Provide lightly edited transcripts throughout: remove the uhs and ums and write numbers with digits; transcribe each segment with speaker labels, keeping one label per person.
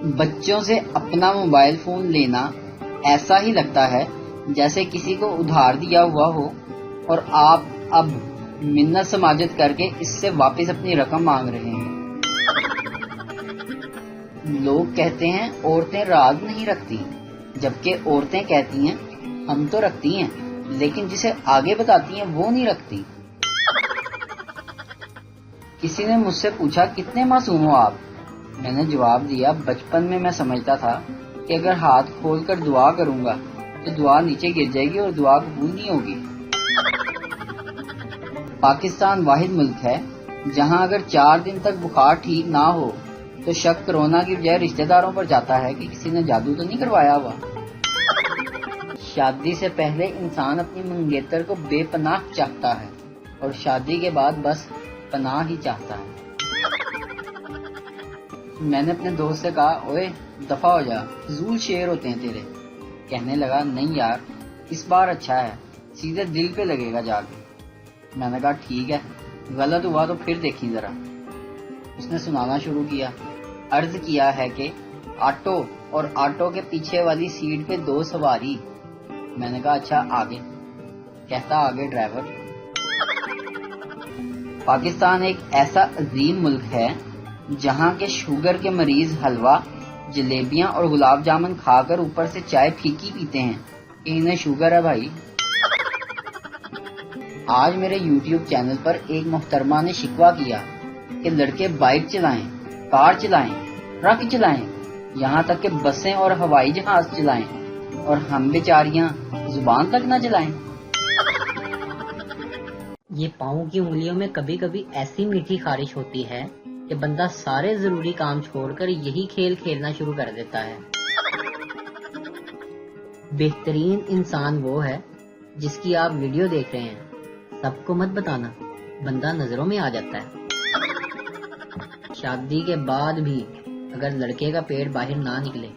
Speaker 1: بچوں سے اپنا موبائل فون لینا ایسا ہی لگتا ہے جیسے کسی کو ادھار دیا ہوا ہو اور آپ اب منت سماجت کر کے اس سے واپس اپنی رقم مانگ رہے ہیں۔ لوگ کہتے ہیں عورتیں راز نہیں رکھتی، جبکہ عورتیں کہتی ہیں ہم تو رکھتی ہیں لیکن جسے آگے بتاتی ہیں وہ نہیں رکھتی۔ کسی نے مجھ سے پوچھا کتنے معصوم ہو آپ؟ میں نے جواب دیا بچپن میں سمجھتا تھا کہ اگر ہاتھ کھول کر دعا کروں گا تو دعا نیچے گر جائے گی اور دعا قبول نہیں ہوگی۔ پاکستان واحد ملک ہے جہاں اگر 4 دن تک بخار ٹھیک نہ ہو تو شک کرونا کی بجائے رشتہ داروں پر جاتا ہے کہ کسی نے جادو تو نہیں کروایا ہوا۔ شادی سے پہلے انسان اپنی منگیتر کو بے پناہ چاہتا ہے اور شادی کے بعد بس پناہ ہی چاہتا ہے۔ میں نے اپنے دوست سے کہا اوئے دفع ہو جا، فضول شعر ہوتے ہیں تیرے۔ کہنے لگا نہیں یار اس بار اچھا ہے، سیدھے دل پہ لگے گا جا کے۔ میں نے کہا ٹھیک ہے، غلط ہوا تو پھر دیکھیں ذرا۔ اس نے سنانا شروع کیا، عرض کیا ہے کہ آٹو اور آٹو کے پیچھے والی سیٹ پہ 2 سواری۔ میں نے کہا اچھا آگے؟ کہتا آگے ڈرائیور۔ پاکستان ایک ایسا عظیم ملک ہے جہاں کے شوگر کے مریض حلوہ، جلیبیاں اور گلاب جامن کھا کر اوپر سے چائے پھیکی پیتے ہیں کہ انہیں شوگر ہے بھائی۔ آج میرے یوٹیوب چینل پر ایک محترمہ نے شکوہ کیا کہ لڑکے بائک چلائیں، کار چلائیں، ٹرک چلائیں، یہاں تک کہ بسیں اور ہوائی جہاز چلائیں اور ہم بیچاریاں زبان تک نہ چلائیں۔
Speaker 2: یہ پاؤں کی انگلیوں میں کبھی کبھی ایسی میٹھی خارش ہوتی ہے کہ بندہ سارے ضروری کام چھوڑ کر یہی کھیل کھیلنا شروع کر دیتا ہے۔ بہترین انسان وہ ہے جس کی آپ ویڈیو دیکھ رہے ہیں، سب کو مت بتانا، بندہ نظروں میں آ جاتا ہے۔ شادی کے بعد بھی اگر لڑکے کا پیٹ باہر نہ نکلے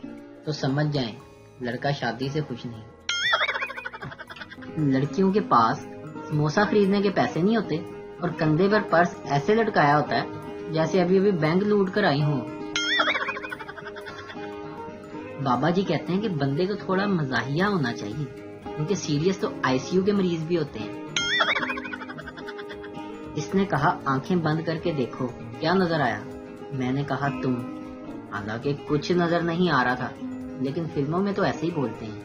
Speaker 2: تو سمجھ جائیں لڑکا شادی سے خوش نہیں۔ لڑکیوں کے پاس سموسہ خریدنے کے پیسے نہیں ہوتے اور کندھے پر پرس ایسے لٹکایا ہوتا ہے جیسے ابھی بینک لوٹ کر آئی ہوں۔ بابا جی کہتے ہیں کہ بندے کو تھوڑا مزاحیہ ہونا چاہیے کیونکہ سیریس تو آئی سی یو کے مریض بھی ہوتے ہیں۔ اس نے کہا آنکھیں بند کر کے دیکھو کیا نظر آیا؟ میں نے کہا تم۔ حالانکہ کچھ نظر نہیں آ رہا تھا لیکن فلموں میں تو ایسے ہی بولتے ہیں۔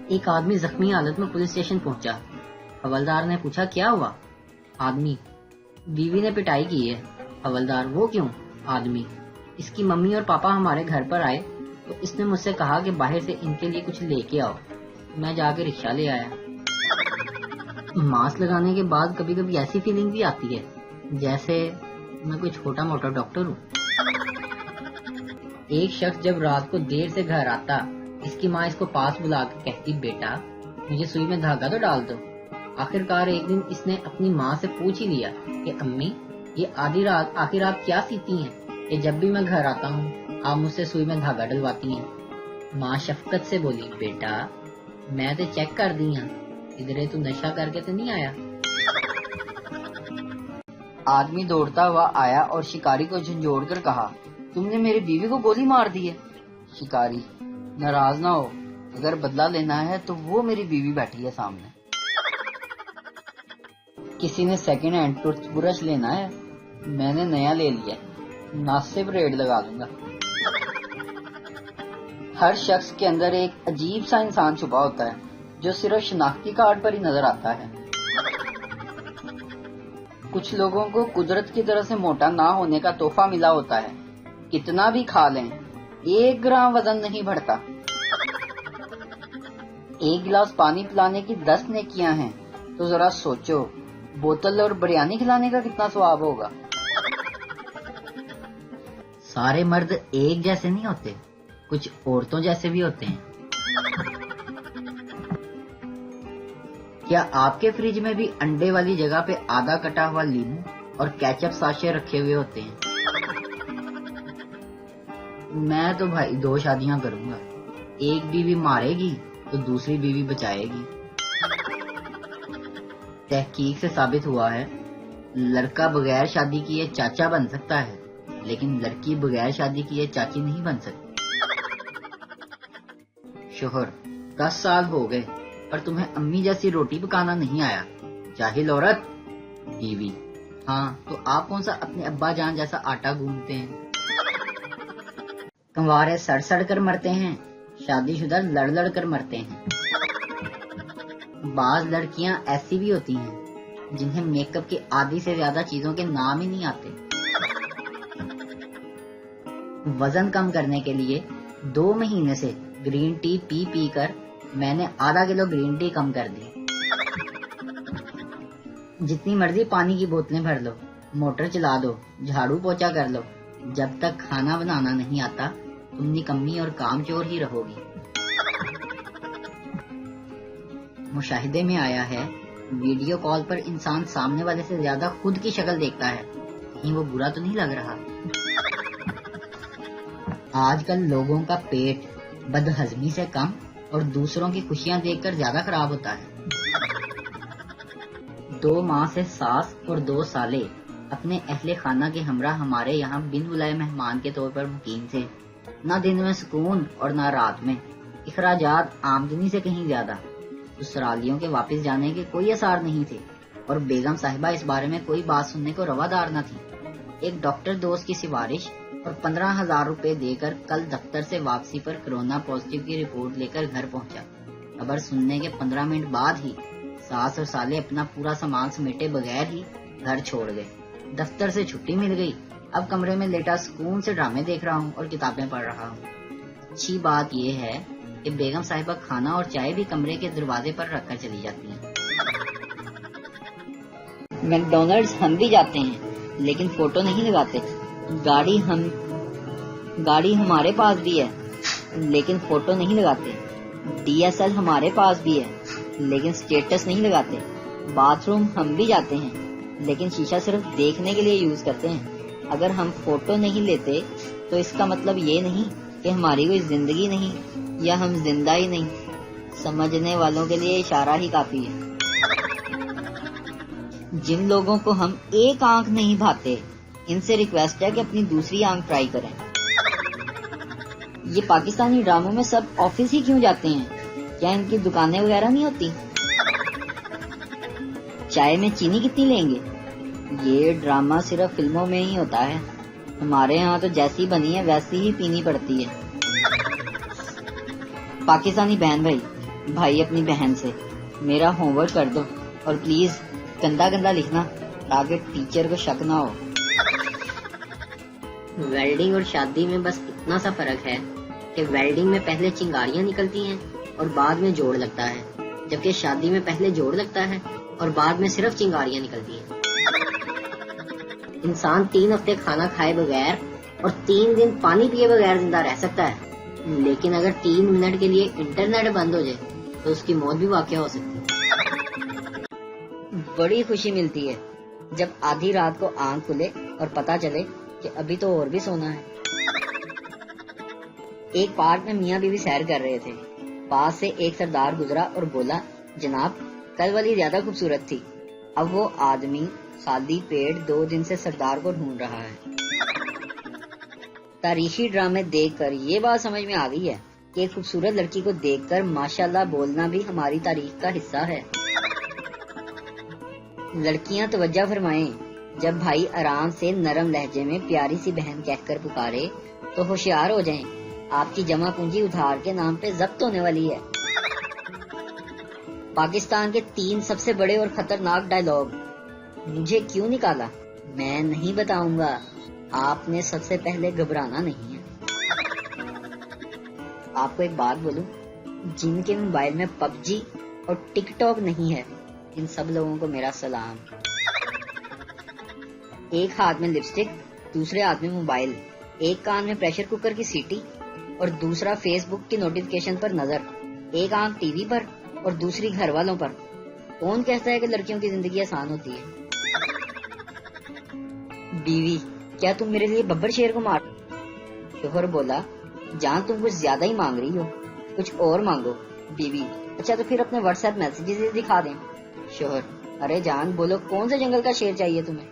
Speaker 2: ایک آدمی زخمی حالت میں پولیس اسٹیشن پہنچا۔ حوالدار نے پوچھا کیا ہوا؟ آدمی: بیوی نے پٹائی کی ہے۔ حوالدار: وہ کیوں؟ آدمی: اس کی ممی اور پاپا ہمارے گھر پر آئے تو اس نے مجھ سے کہا کہ باہر سے ان کے لیے کچھ لے کے آؤ، میں جا کے رکشہ لے آیا۔ ماسک لگانے کے بعد کبھی کبھی ایسی فیلنگ بھی آتی ہے جیسے میں کوئی چھوٹا موٹا ڈاکٹر ہوں۔ ایک شخص جب رات کو دیر سے گھر آتا، اس کی ماں اس کو پاس بلا کے کہتی بیٹا مجھے سوئی میں دھاگا تو ڈال دو۔ آخرکار ایک دن اس نے اپنی ماں سے پوچھ ہی لیا کہ امی یہ آخر آپ کیا سیتی ہیں کہ جب بھی میں گھر آتا ہوں آپ مجھ سے سوئی میں دھاگا ڈلواتی ہیں؟ ماں شفقت سے بولی بیٹا میں تو چیک کر دی ہوں، ادھر تو نشہ کر کے تو نہیں آیا۔
Speaker 1: آدمی دوڑتا ہوا آیا اور شکاری کو جھنجھوڑ کر کہا تم نے میری بیوی کو گولی مار دی ہے۔ شکاری: ناراض نہ ہو، اگر بدلہ لینا ہے تو وہ میری بیوی بیٹھی ہے سامنے۔ کسی نے سیکنڈ ہینڈ ٹوتھ برش لینا ہے، میں نے نیا لے لیا، مناسب ریٹ لگا دوں گا۔ ہر شخص کے اندر ایک عجیب سا انسان چھپا ہوتا ہے جو صرف شناختی کارڈ پر ہی نظر آتا ہے۔ کچھ لوگوں کو قدرت کی طرف سے موٹا نہ ہونے کا تحفہ ملا ہوتا ہے، کتنا بھی کھا لیں 1 گرام وزن نہیں بڑھتا۔ ایک گلاس پانی پلانے کی 10 نیکیاں ہیں تو ذرا سوچو بوتل اور بریانی کھلانے کا کتنا ثواب ہوگا۔
Speaker 2: سارے مرد ایک جیسے نہیں ہوتے، کچھ عورتوں جیسے بھی ہوتے ہیں۔ کیا آپ کے فریج میں بھی انڈے والی جگہ پہ آدھا کٹا ہوا لیمو اور کیچپ ساشے رکھے ہوئے ہوتے ہیں؟ میں تو بھائی 2 شادیاں کروں گا، ایک بیوی مارے گی تو دوسری بیوی بچائے گی۔ تحقیق سے ثابت ہوا ہے لڑکا بغیر شادی کیے چاچا بن سکتا ہے
Speaker 1: لیکن لڑکی بغیر شادی کیے چاچی نہیں بن سکتی۔ شوہر: 10 سال ہو گئے پر تمہیں امی جیسی روٹی پکانا نہیں آیا، جاہل عورت۔ بیوی: ہاں تو آپ کون سا اپنے ابا جان جیسا آٹا گوندتے ہیں؟ کنوارے سڑ سڑ کر مرتے ہیں، شادی شدہ لڑ لڑ کر مرتے ہیں۔ بعض لڑکیاں ایسی بھی ہوتی ہیں جنہیں میک اپ کی آدھی سے زیادہ چیزوں کے نام ہی نہیں آتے۔ وزن کم کرنے کے لیے 2 مہینے سے گرین ٹی پی پی کر میں نے آدھا کلو گرین ٹی کم کر دی۔ جتنی مرضی پانی کی بوتلیں بھر لو، موٹر چلا دو، جھاڑو پوچھا کر لو، جب تک کھانا بنانا نہیں آتا تم نکمی اور کام چور ہی رہو گی۔ مشاہدے میں آیا ہے ویڈیو کال پر انسان سامنے والے سے زیادہ خود کی شکل دیکھتا ہے، کہیں وہ برا تو نہیں لگ رہا۔ آج کل لوگوں کا پیٹ بدہضمی سے کم اور دوسروں کی خوشیاں دیکھ کر زیادہ خراب ہوتا ہے۔ 2 ماہ سے ساس اور 2 سالے اپنے اہل خانہ کے ہمراہ ہمارے یہاں بن بلائے مہمان کے طور پر مقیم تھے۔ نہ دن میں سکون اور نہ رات میں، اخراجات آمدنی سے کہیں زیادہ۔ سسرالیوں کے واپس جانے کے کوئی آثار نہیں تھے اور بیگم صاحبہ اس بارے میں کوئی بات سننے کو روادار نہ تھی۔ ایک ڈاکٹر دوست کی سفارش اور 15,000 روپے دے کر کل دفتر سے واپسی پر کرونا پازیٹیو کی رپورٹ لے کر گھر پہنچا۔ خبر سننے کے 15 منٹ بعد ہی ساس اور سالے اپنا پورا سامان سمیٹے بغیر ہی گھر چھوڑ گئے۔ دفتر سے چھٹی مل گئی، اب کمرے میں لیٹا سکون سے ڈرامے دیکھ رہا ہوں اور کتابیں پڑھ رہا ہوں۔ اچھی بات یہ ہے کہ بیگم صاحبہ کھانا اور چائے بھی کمرے کے دروازے پر رکھ کر چلی جاتی ہیں۔ میکڈونلڈز ہم بھی جاتے ہیں لیکن فوٹو نہیں لگاتے۔ گاڑی ہمارے پاس بھی ہے لیکن فوٹو نہیں لگاتے۔ ڈی ایس ایل ہمارے پاس بھی ہے لیکن سٹیٹس نہیں لگاتے۔ باتھ روم ہم بھی جاتے ہیں لیکن شیشہ صرف دیکھنے کے لیے یوز کرتے ہیں۔ اگر ہم فوٹو نہیں لیتے تو اس کا مطلب یہ نہیں کہ ہماری کوئی زندگی نہیں یا ہم زندہ ہی نہیں۔ سمجھنے والوں کے لیے اشارہ ہی کافی ہے۔ جن لوگوں کو ہم ایک آنکھ نہیں بھاتے ان سے ریکویسٹ ہے کہ اپنی دوسری آنکھ ٹرائی کریں۔ یہ پاکستانی ڈراموں میں سب آفس ہی کیوں جاتے ہیں؟ کیا ان کی دکانیں وغیرہ نہیں ہوتی؟ چائے میں چینی کتنی لیں گے؟ یہ ڈرامہ صرف فلموں میں ہی ہوتا ہے، ہمارے ہاں تو جیسی بنی ہے ویسی ہی پینی پڑتی ہے۔ پاکستانی بہن بھائی اپنی بہن سے میرا ہوم ورک کر دو اور پلیز گندا گندا لکھنا تاکہ ٹیچر کو شک نہ ہو۔
Speaker 2: ویلڈنگ اور شادی میں بس اتنا سا فرق ہے کہ ویلڈنگ میں پہلے چنگاریاں نکلتی ہیں اور بعد میں جوڑ لگتا ہے، جبکہ شادی میں پہلے جوڑ لگتا ہے اور بعد میں صرف چنگاریاں نکلتی ہیں۔ انسان 3 ہفتے کھانا کھائے بغیر اور 3 دن پانی پیے بغیر زندہ رہ سکتا ہے، لیکن اگر 3 منٹ کے لیے انٹرنیٹ بند ہو جائے تو اس کی موت بھی واقع ہو سکتی ہے۔
Speaker 1: بڑی خوشی ملتی ہے جب آدھی رات کو آنکھ کھلے اور پتہ چلے کہ ابھی تو اور بھی سونا ہے۔ ایک پارک میں میاں بیوی سیر کر رہے تھے، پاس سے ایک سردار گزرا اور بولا، جناب کل والی زیادہ خوبصورت تھی۔ اب وہ آدمی خالی پیٹ 2 دن سے سردار کو ڈھونڈ رہا ہے۔ تاریخی ڈرامے دیکھ کر یہ بات سمجھ میں آ گئی ہے کہ ایک خوبصورت لڑکی کو دیکھ کر ماشاءاللہ بولنا بھی ہماری تاریخ کا حصہ ہے۔ لڑکیاں توجہ فرمائیں، جب بھائی آرام سے نرم لہجے میں پیاری سی بہن کہہ کر پکارے تو ہوشیار ہو جائیں، آپ کی جمع پونجی ادھار کے نام پہ ضبط ہونے والی ہے۔ پاکستان کے 3 سب سے بڑے اور خطرناک ڈائیلاگ۔ مجھے کیوں نکالا؟ میں نہیں بتاؤں گا، آپ نے سب سے پہلے گھبرانا نہیں ہے۔ آپ کو ایک بات بولوں، جن کے موبائل میں پب جی اور ٹک ٹاک نہیں ہے ان سب لوگوں کو میرا سلام۔ ایک ہاتھ میں لپسٹک، دوسرے ہاتھ میں موبائل، ایک کان میں پریشر کوکر کی سیٹی اور دوسرا فیس بک کی نوٹیفکیشن پر نظر، ایک آنکھ ٹی وی پر اور دوسری گھر والوں پر۔ کون کہتا ہے کہ لڑکیوں کی زندگی آسان ہوتی ہے؟ بیوی، کیا تم میرے لیے ببر شیر کو مار؟ شوہر بولا، جان تم کچھ زیادہ ہی مانگ رہی ہو، کچھ اور مانگو۔ بیوی، اچھا تو پھر اپنے واٹس ایپ میسیجز دکھا دیں۔ شوہر، ارے جان بولو کون سے جنگل کا شیر چاہیے تمہیں؟